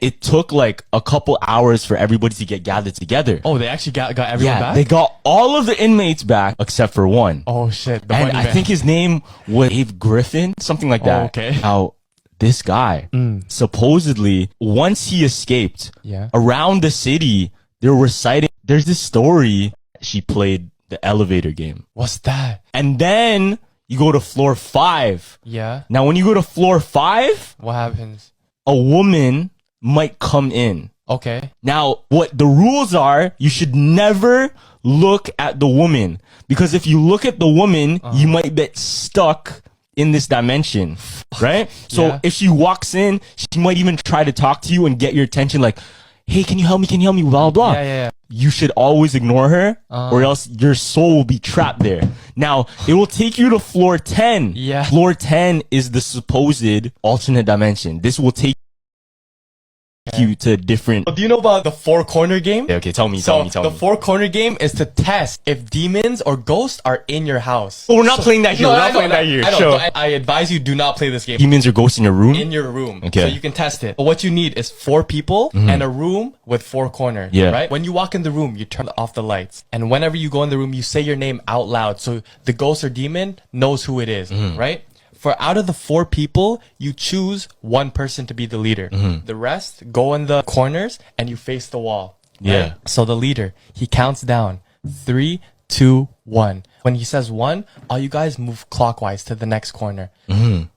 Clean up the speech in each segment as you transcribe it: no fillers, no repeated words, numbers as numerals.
It took like a couple hours for everybody to get gathered together. Oh, they actually got everyone back? They got all of the inmates back except for one. Oh shit. And I think his name was Dave Griffin, something like that. Oh, okay. Now, this guy, supposedly, once he escaped, around the city, they were reciting, there's this story, she played the elevator game. What's that? And then you go to floor 5. Yeah. Now, when you go to floor 5, what happens? A woman might come in. Okay. Now, what the rules are, you should never look at the woman. Because if you look at the woman, you might get stuck in this dimension, right? So if she walks in, she might even try to talk to you and get your attention like, hey, can you help me? Can you help me? Blah, blah. Yeah. You should always ignore her or else your soul will be trapped there. Now, it will take you to floor 10. Yeah. Floor 10 is the supposed alternate dimension. This will take you to different... Do you know about the 4-corner game? Okay, tell me. The 4-corner game is to test if demons or ghosts are in your house. Oh, we're not playing that here. No, we're not playing that here. I know. Sure. So I advise you do not play this game. Demons or ghosts in your room? In your room. Okay. So you can test it. But what you need is 4 people and a room with 4 corners. Yeah. Right? When you walk in the room, you turn off the lights. And whenever you go in the room, you say your name out loud. So the ghost or demon knows who it is. Right? For out of the 4 people, you choose one person to be the leader. The rest go in the corners and you face the wall. Right? Yeah. So the leader, he counts down 3, 2, 1. When he says 1, all you guys move clockwise to the next corner.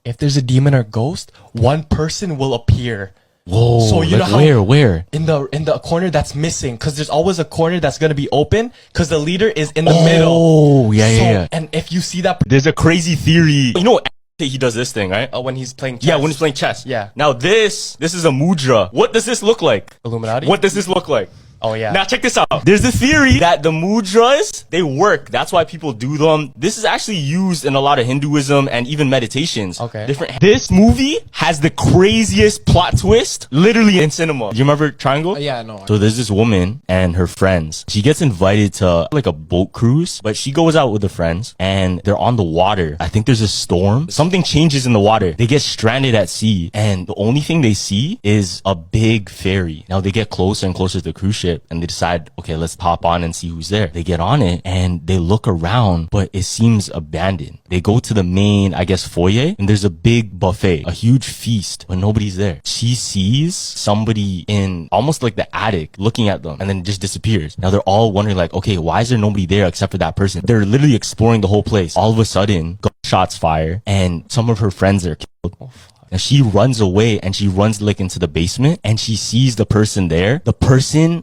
If there's a demon or ghost, one person will appear. Whoa. So you like know how where? In the corner that's missing, because there's always a corner that's gonna be open, because the leader is in the middle. Oh, yeah. And if you see that, There's a crazy theory. You know, he does this thing, right? when he's playing chess. Yeah, when he's playing chess. Yeah. Now this is a mudra. What does this look like? Illuminati. What does this look like? Oh yeah. Now check this out. There's a theory that the mudras, they work. That's why people do them. This is actually used in a lot of Hinduism and even meditations. Okay. This movie has the craziest plot twist, literally in cinema. Do you remember Triangle? Yeah, no. So there's this woman and her friends. She gets invited to like a boat cruise, but she goes out with her friends and they're on the water. I think there's a storm. Something changes in the water. They get stranded at sea and the only thing they see is a big ferry. Now they get closer and closer to the cruise ship and they decide, okay, let's hop on and see who's there. They get on it and they look around, but it seems abandoned. They go to the main, I guess, foyer and there's a big buffet, a huge feast, but nobody's there. She sees somebody in almost like the attic looking at them and then it just disappears. Now they're all wondering like, okay, why is there nobody there except for that person? They're literally exploring the whole place. All of a sudden, gunshots fire and some of her friends are killed. And she runs away and she runs like into the basement and she sees the person there. The person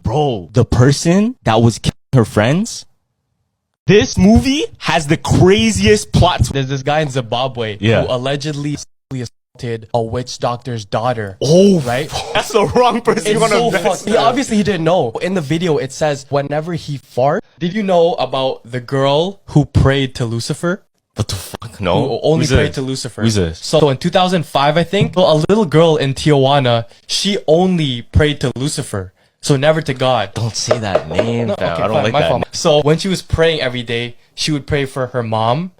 that was killing her friends. This movie has the craziest plot. There's this guy in Zimbabwe who allegedly assaulted a witch doctor's daughter. Oh, right? That's the wrong person you want to invest. Obviously he didn't know. In the video it says whenever he farts. Did you know about the girl who prayed to Lucifer? What the fuck? No. Who only prayed to Lucifer. Who's this? So in 2005, I think, a little girl in Tijuana, she only prayed to Lucifer. So never to God. Don't say that name. No, okay, I don't fine, like my that. fault. So when she was praying every day, she would pray for her mom,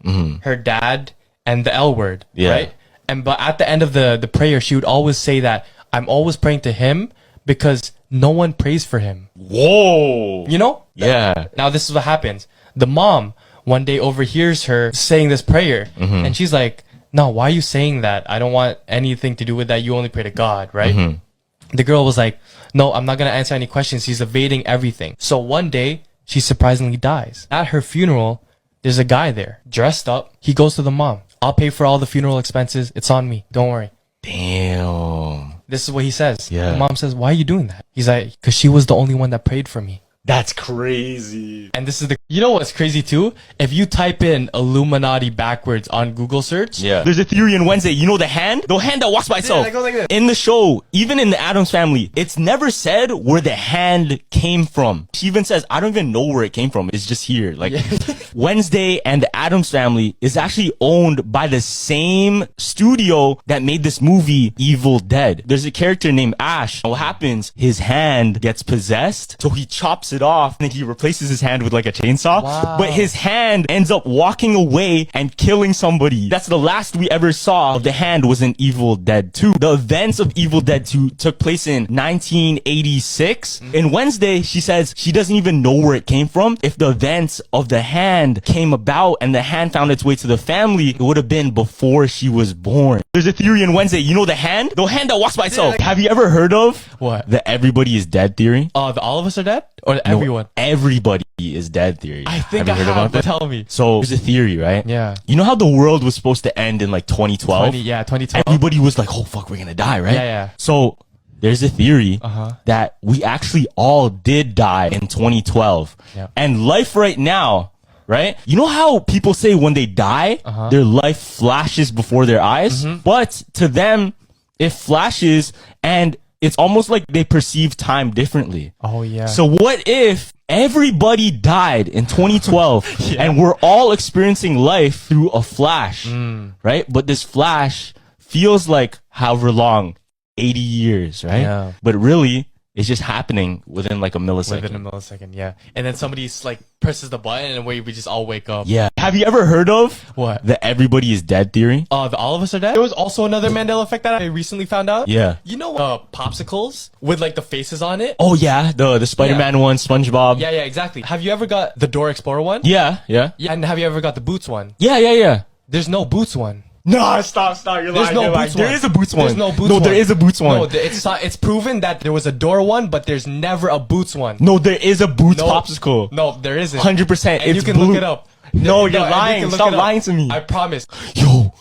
her dad, and the L word, right? But at the end of the prayer, she would always say that, I'm always praying to him because no one prays for him. Whoa. You know? Yeah. Now this is what happens. The mom one day overhears her saying this prayer and she's like, no, why are you saying that? I don't want anything to do with that. You only pray to God, right? The girl was like, no, I'm not going to answer any questions. He's evading everything. So one day she surprisingly dies. At her funeral, there's a guy there dressed up. He goes to the mom. I'll pay for all the funeral expenses. It's on me. Don't worry. Damn. This is what he says. Yeah. The mom says, why are you doing that? He's like, because she was the only one that prayed for me. That's crazy. And this is you know what's crazy too? If you type in Illuminati backwards on Google search. Yeah. There's a theory in Wednesday. You know the hand? The hand that walks by itself. Yeah, it goes like this. In the show, even in the Addams Family, it's never said where the hand came from. She even says, I don't even know where it came from. It's just here. Like Wednesday and the Addams Family is actually owned by the same studio that made this movie Evil Dead. There's a character named Ash. What happens? His hand gets possessed. So he chops it off and he replaces his hand with like a chainsaw. Wow. But his hand ends up walking away and killing somebody. That's the last we ever saw of the hand was in Evil Dead 2. The events of Evil Dead 2 took place in 1986. In Wednesday, she says she doesn't even know where it came from. If the events of the hand came about and the hand found its way to the family, it would have been before she was born. There's a theory in Wednesday. You know the hand? The hand that walks by itself. Have you ever heard of What? the everybody is dead theory? The all of us are dead? Or everyone? No, everybody is dead theory. I think have you I heard have, about but that? tell me. So there's a theory, right? Yeah. You know how the world was supposed to end in like 2012? 2012. Everybody was like, oh fuck, we're gonna die, right? Yeah, yeah. So there's a theory Uh-huh. that we actually all did die in 2012. Yeah. And life right now, right? You know how people say when they die, their life flashes before their eyes? But to them, it flashes and it's almost like they perceive time differently. Oh, yeah. So what if everybody died in 2012 and we're all experiencing life through a flash, right? But this flash feels like however long, 80 years, right? Yeah. But really, it's just happening within like a millisecond. Within a millisecond, yeah. And then somebody's like presses the button and we just all wake up. Yeah. Have you ever heard of What? the everybody is dead theory? The all of us are dead? There was also another Mandela effect that I recently found out. Yeah. You know popsicles with like the faces on it? Oh yeah, the Spider-Man one, SpongeBob. Yeah, exactly. Have you ever got the Door Explorer one? Yeah, yeah. Yeah. And have you ever got the Boots one? Yeah. There's no Boots one. No, stop. You're There's no Boots one. There is a Boots one. There's no Boots No, one. there is a Boots one. No, it's proven that there was a door one, but there's never a Boots one. No, there is a Boots No. popsicle. No, there isn't. 100%. And It's you can blue. look it up. No, and you're you lying. can look Stop it up. lying to me. I promise. Yo.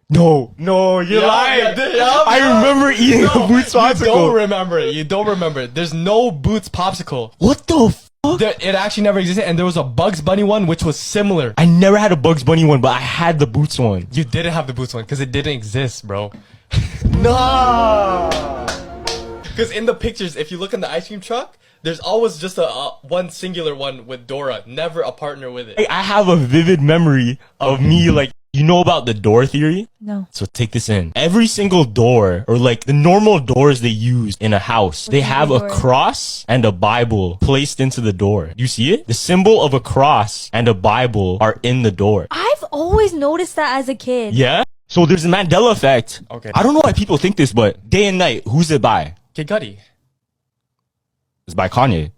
No, you're lying. I remember eating a Boots popsicle. You don't remember it. You don't remember it. There's no Boots popsicle. What the fuck? It actually never existed, and there was a Bugs Bunny one which was similar. I never had a Bugs Bunny one, but I had the Boots one. You didn't have the Boots one because it didn't exist, bro. No. Because in the pictures, if you look in the ice cream truck, there's always just a one singular one with Dora, never a partner with it. I have a vivid memory of me like, you know about the door theory? No. So take this in. Every single door, or like the normal doors they use in a house, they have a door? cross and a Bible placed into the door. You see it? The symbol of a cross and a Bible are in the door. I've always noticed that as a kid. Yeah? So there's a Mandela effect. Okay. I don't know why people think this, but Day and Night, who's it by? Kid Cudi. It's by Kanye.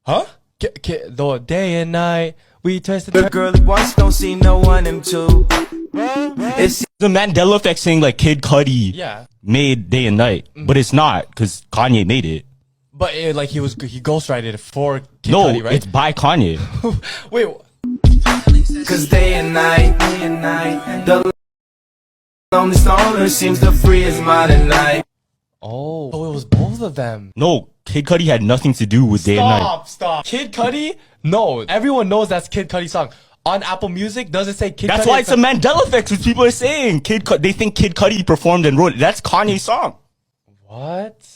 Huh? The day and night, we tested The girl at once don't see no one and two. It's The Mandela effect saying like Kid Cudi Yeah. made Day and Night, but it's not because Kanye made it. But like he ghostwrited it for Kid No, Cudi, right? it's by Kanye. Wait, cause day and night, the lonely stoner seems the freest mind at night. oh, it was both of them. No, Kid Cudi had nothing to do with Day and Night. Stop. Kid Cudi? No, everyone knows that's Kid Cudi's song. On Apple Music, does it say Kid Cudi? That's why it's a Mandela effect, which people are saying. They think Kid Cudi performed and wrote it. That's Kanye's song. What?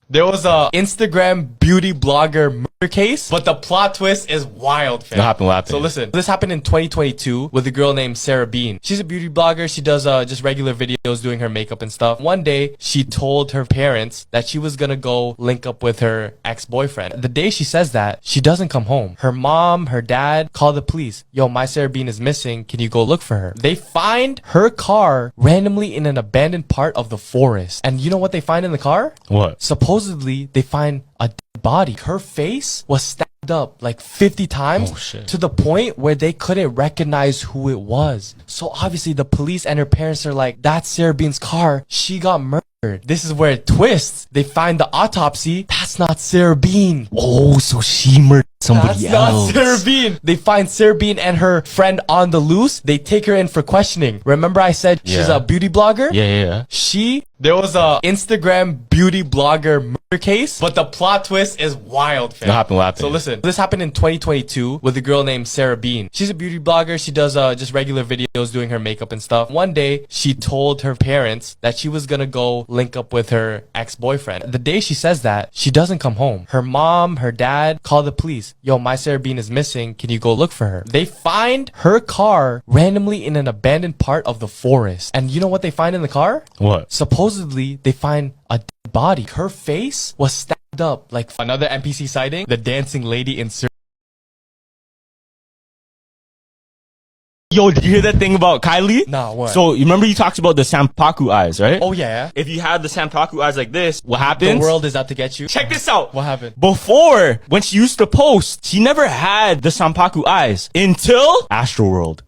There was a Instagram beauty blogger murder case, but the plot twist is wild, fam. What happened? So listen, this happened in 2022 with a girl named Sarah Bean. She's a beauty blogger. She does just regular videos doing her makeup and stuff. One day, she told her parents that she was gonna go link up with her ex-boyfriend. The day she says that, she doesn't come home. Her mom, her dad call the police. Yo, my Sarah Bean is missing. Can you go look for her? They find her car randomly in an abandoned part of the forest. And you know what they find in the car? What? Supposedly, they find a dead body. Her face was stabbed up like 50 times Oh, shit. to the point where they couldn't recognize who it was. So obviously, the police and her parents are like, that's Sarah Bean's car. She got murdered. This is where it twists. They find the autopsy. That's not Sarah Bean. Oh, so she murdered somebody That's else. not Sarah Bean. They find Sarah Bean and her friend on the loose. They take her in for questioning. Remember I said she's Yeah. a beauty blogger? Yeah. She There was a Instagram beauty blogger murder case, but the plot twist is wild, fam. What happened? What happened? So listen, this happened in 2022 with a girl named Sarah Bean. She's a beauty blogger. She does just regular videos doing her makeup and stuff. One day, she told her parents that she was gonna go link up with her ex-boyfriend. The day she says that, she doesn't come home. Her mom, her dad call the police. Yo, my Sarah Bean is missing. Can you go look for her? They find her car randomly in an abandoned part of the forest. And you know what they find in the car? What? Supposedly, they find a dead body. Her face was stabbed up like another NPC sighting. The dancing lady in Yo, did you hear that thing about Kylie? Nah, what? So, you remember you talked about the Sampaku eyes, right? Oh yeah. If you had the Sampaku eyes like this, what The happens? world is out to get you. Check this out. What happened? Before, when she used to post, she never had the Sampaku eyes until Astroworld.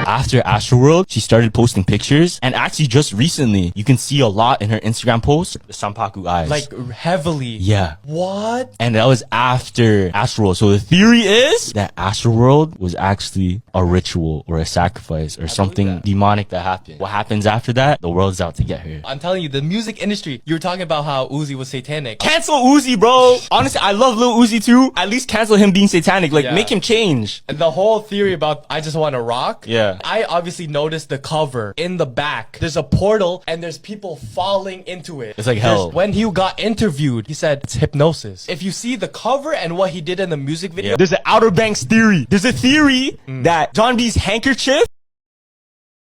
After Astroworld, she started posting pictures, and actually just recently, you can see a lot in her Instagram posts, the Sampaku eyes. Like heavily. yeah. What? And that was after Astroworld. So the theory is that Astroworld was actually a ritual or a sacrifice or something that. demonic that happened. What happens after that? The world's out to get her. I'm telling you, the music industry. You were talking about how Uzi was satanic. Cancel Uzi, bro. Honestly, I love Lil Uzi too. At least cancel him being satanic. Like, Yeah. make him change. And the whole theory about I just want to rock. Yeah. I obviously noticed the cover in the back. There's a portal and there's people falling into it. It's like hell. When he got interviewed, he said it's hypnosis. If you see the cover and what he did in the music video, There's an Outer Banks theory. There's a theory that John B's handkerchief